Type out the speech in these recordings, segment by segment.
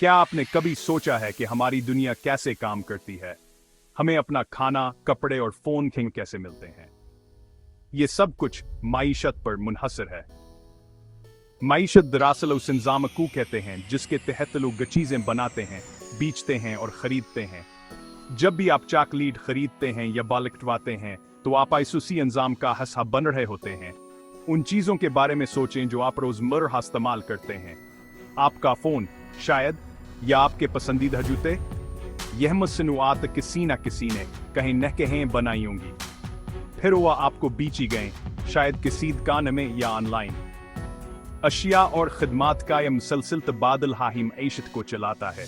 क्या आपने कभी सोचा है कि हमारी दुनिया कैसे काम करती है? हमें अपना खाना, कपड़े और फोन कैसे मिलते हैं? ये सब कुछ माईशत पर मुनहसर है। माईशत दरअसल उस इंजाम को कहते हैं जिसके तहत लोग चीजें बनाते हैं, बेचते हैं और खरीदते हैं। जब भी आप चॉकलेट खरीदते हैं या बाल कटवाते हैं तो आप उसी इंजाम का हिस्सा बन रहे होते हैं। उन चीजों के बारे में सोचें जो आप रोजमर्रा इस्तेमाल करते हैं। आपका फोन शायद, या आपके पसंदीदा जूते। यह मसनूआत किसी न किसी ने कहीं न कहीं बनाई होंगी, फिर वह आपको बेची गए, शायद किसी दुकान में या ऑनलाइन। अशिया और खिदमात का यह मुसलसल तबादला ही मईशत को चलाता है।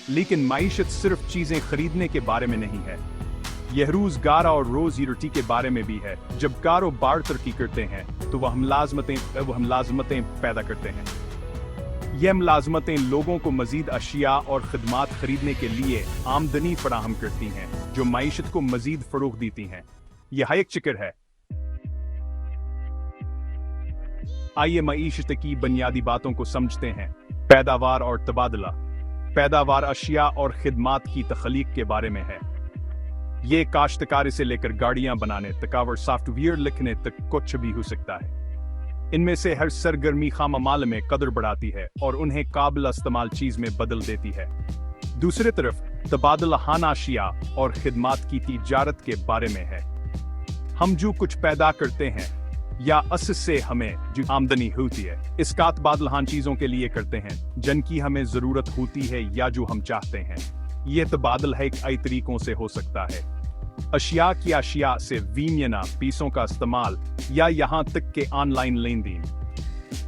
लेकिन मईशत सिर्फ चीजें खरीदने के बारे में नहीं है, यह रोजगार और रोजी रोटी के बारे में भी है। जब कारोबार तरक्की करते हैं तो वह मुलाजमतें पैदा करते हैं। यह मुलाजमतें लोगों को मजीद अशिया और खिदमात खरीदने के लिए आमदनी फराहम करती हैं, जो मईशत को मजीद फरोग देती हैं। यह एक चक्र है। आइए मईशत की बुनियादी बातों को समझते हैं। पैदावार और तबादला। पैदावार अशिया और खिदमात की तख्लीक के बारे में है। ये काश्तकारी से लेकर गाड़ियां बनाने तक और सॉफ्टवेयर लिखने तक कुछ भी हो सकता है। इनमें से हर सरगर्मी खाम माल में कदर बढ़ाती है और उन्हें काबिल इस्तेमाल चीज में बदल देती है। दूसरी तरफ तबादला खाना अशिया और खिदमात की तिजारत के बारे में है। हम जो कुछ पैदा करते हैं या उससे हमें जो आमदनी होती है, इसका तबादला चीजों के लिए करते हैं जिनकी हमें जरूरत होती है या जो हम चाहते हैं। यह तबादला है कई तरीकों से हो सकता है। अशिया की अशिया से विनिमय, पीसों का इस्तेमाल या यहाँ तक के ऑनलाइन लेन देन।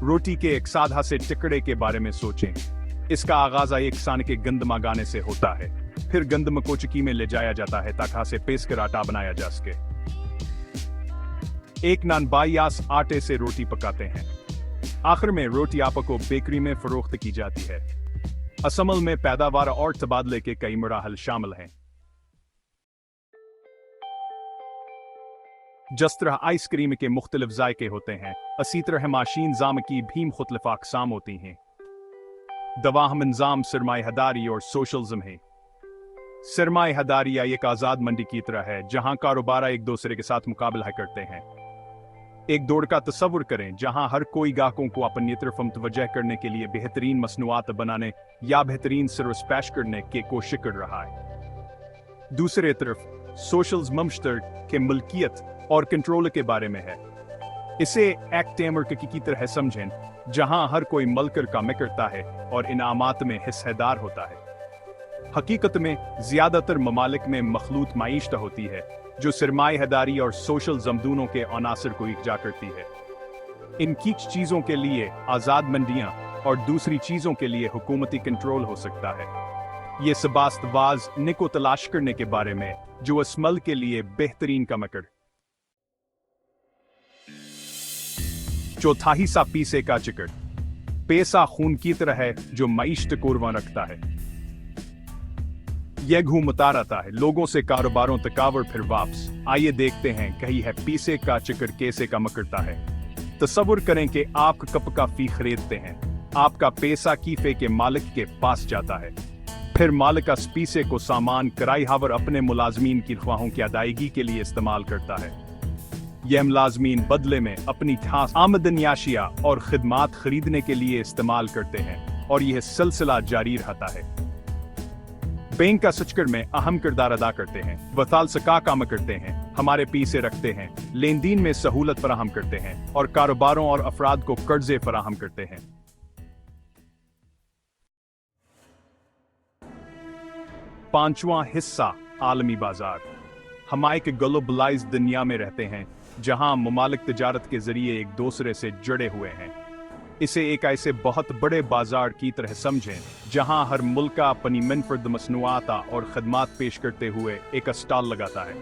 रोटी के एक साधा से टुकड़े के बारे में सोचें। इसका आगाज एक सान के गंदमा गाने से होता है, फिर गंदम को चक्की में ले जाया जाता है ताकि से पेस कर आटा बनाया जा सके। एक नान बायास आटे से रोटी पकाते हैं। आखिर में रोटी आपको बेकरी में फरोख्त की जाती है। असमल में पैदावार और तबादले के कई मराहल शामिल हैं। जिस तरह आइसक्रीम के मुख्तलिफ जायके होते हैं, इसी तरह माशीन जाम की भी मुख्तलिफ अक़साम होती हैं। दवाहम निज़ाम सरमायादारी और सोशलिज्म है। सरमायादारी एक आज़ाद मंडी की तरह है जहां कारोबार एक दूसरे के साथ मुकाबला करते हैं। एक दौड़ का तस्वुर करें जहां हर कोई ग्राहकों को अपनी तरफ मुतवज्जह करने के लिए बेहतरीन मसनूआत बनाने या बेहतरीन सर्विस पेश करने की कोशिश कर रहा है। दूसरी तरफ सोशलिज्म मुश्तरक के मुल्कियत और कंट्रोल के बारे में है। इसे एक टेमर की तरह समझें जहां हर कोई मलकर काम करता है और इनामात में हिस्सेदार होता है। हकीकत में ज्यादातर ममालिक में मखलूत माईशत होती है जो सरमायादारी और सोशलिज्म दोनों के अनासर को इकट्ठा करती है। इन कुछ चीजों के लिए आजाद मंडियां और दूसरी चीजों के लिए हुकूमती कंट्रोल हो सकता है। ये सबास्तवाज को तलाश करने के बारे में जो असमल के लिए बेहतरीन का मकर। चौथा हिस्सा पीसे का चिकट। पैसा खून की तरह है जो मईशत को रवा रखता है। यह घूमता रहता है लोगों से कारोबारों तक और फिर वापस। आइए देखते हैं कहीं है पीसे का चिकट कैसे काम करता है। तस्वुर करें कि आप कप कॉफी खरीदते हैं। आपका पैसा कीफे के मालिक के पास जाता है, फिर मालिक इस पीसे को सामान किराएहावर अपने मुलाजमीन की ख्वाहों की अदायगी के लिए इस्तेमाल करता है। यह मुलाजमीन बदले में अपनी खास आमदनी अशिया और खिदमात खरीदने के लिए इस्तेमाल करते हैं और यह सिलसिला जारी रहता है। बैंक का सचकर में अहम किरदार अदा करते हैं। वसाल सका काम करते हैं, हमारे पैसे रखते हैं, लेन देन में सहूलत फराहम करते हैं और कारोबारों और अफराद को कर्जे फराहम करते हैं। पांचवां हिस्सा आलमी बाजार। हम एक ग्लोबलाइज्ड दुनिया में रहते हैं जहां ममालिक तिजारत के जरिए एक दूसरे से जुड़े हुए हैं। इसे एक ऐसे बहुत बड़े बाजार की तरह समझें जहां हर मुल्क अपनी मुनफरद मसनूआत और खदमात पेश करते हुए एक स्टॉल लगाता है।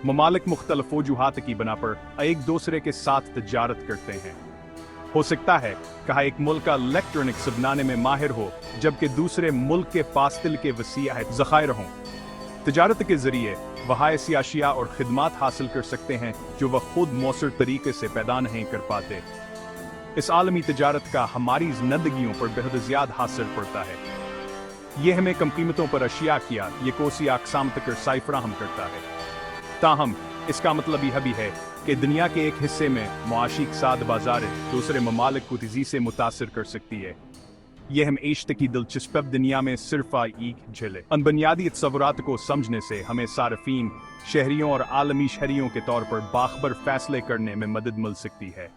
ममालिक मुख्तलिफ वजूहात की बना पर एक दूसरे के साथ तिजारत करते हैं। हो सकता है कहा एक मुल्क का इलेक्ट्रॉनिक्स बनाने में माहिर हो जबकि दूसरे मुल्क के पास तिल के वसीअ ज़खायर हों। तिजारत के जरिए वह ऐसी अशिया और खिदमात हासिल कर सकते हैं जो वह खुद मौसर तरीके से पैदा नहीं कर पाते। इस आलमी तिजारत का हमारी जिंदगियों पर बेहद ज़्यादा असर पड़ता है। یہ ہمیں کم قیمتوں پر اشیاء کیا یہ کوسی اقسام تک رسائی فراہم کرتا ہے۔ تاہم اس کا مطلب یہ بھی ہے کہ دنیا کے ایک حصے میں معاشی اقتصاد بازار دوسرے ممالک کو تیزی سے متاثر کر سکتی ہے۔ یہ ہم عیشت کی دلچسپ دنیا میں صرف ایک جھلک ان بنیادی تصورات کو سمجھنے سے ہمیں صارفین، شہریوں اور عالمی شہریوں کے طور پر باخبر فیصلے کرنے میں مدد مل سکتی ہے۔